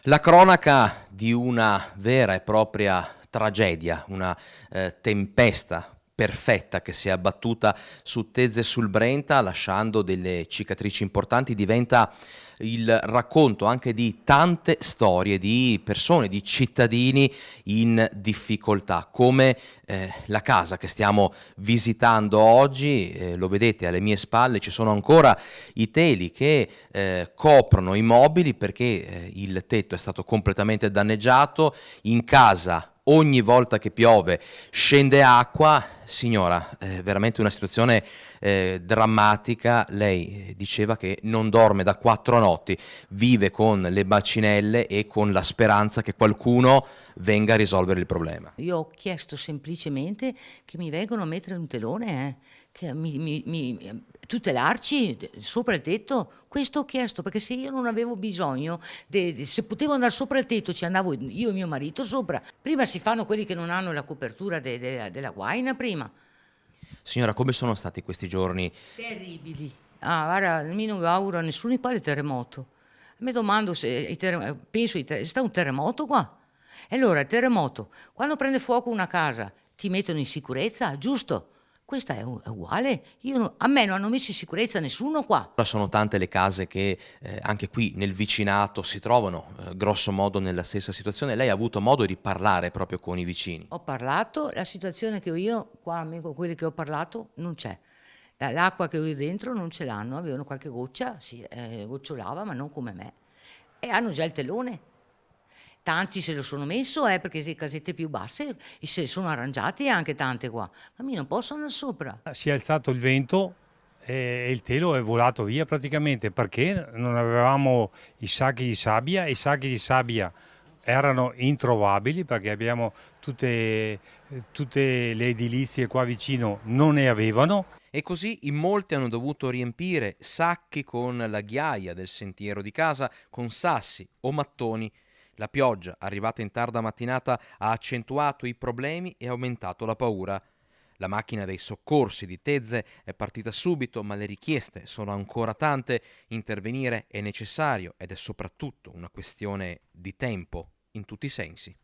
La cronaca di una vera e propria tragedia, una tempesta perfetta che si è abbattuta su Tezze sul Brenta, lasciando delle cicatrici importanti, diventa il racconto anche di tante storie di persone, di cittadini in difficoltà, come la casa che stiamo visitando oggi. Lo vedete alle mie spalle, ci sono ancora i teli che coprono i mobili perché il tetto è stato completamente danneggiato. In casa ogni volta che piove scende acqua. Signora, veramente una situazione drammatica. Lei diceva che non dorme da 4 notti, vive con le bacinelle e con la speranza che qualcuno venga a risolvere il problema. Io ho chiesto semplicemente che mi vengano a mettere un telone, che tutelarci sopra il tetto. Questo ho chiesto, perché se io non avevo bisogno, se potevo andare sopra il tetto, ci andavo io e mio marito sopra. Prima si fanno quelli che non hanno la copertura della guaina, prima. Signora, come sono stati questi giorni? Terribili. Ah, guarda, io non auguro a nessuno di quale terremoto. Mi domando se penso, sta un terremoto qua. E allora il terremoto, quando prende fuoco una casa, ti mettono in sicurezza, giusto? Questa è uguale. A me non hanno messo in sicurezza nessuno qua. Ora sono tante le case che anche qui nel vicinato si trovano grosso modo nella stessa situazione. Lei ha avuto modo di parlare proprio con i vicini? Ho parlato, la situazione che ho io, qua con quelli che ho parlato, non c'è. L'acqua che ho io dentro non ce l'hanno, avevano qualche goccia, sì, gocciolava, ma non come me. E hanno già il telone. Tanti se lo sono messo, perché le casette più basse e se sono arrangiati anche tante qua. Ma mi non posso andare sopra. Si è alzato il vento e il telo è volato via praticamente perché non avevamo i sacchi di sabbia e i sacchi di sabbia erano introvabili perché abbiamo tutte le edilizie qua vicino non ne avevano. E così in molti hanno dovuto riempire sacchi con la ghiaia del sentiero di casa, con sassi o mattoni. La pioggia, arrivata in tarda mattinata, ha accentuato i problemi e aumentato la paura. La macchina dei soccorsi di Tezze è partita subito, ma le richieste sono ancora tante. Intervenire è necessario ed è soprattutto una questione di tempo, in tutti i sensi.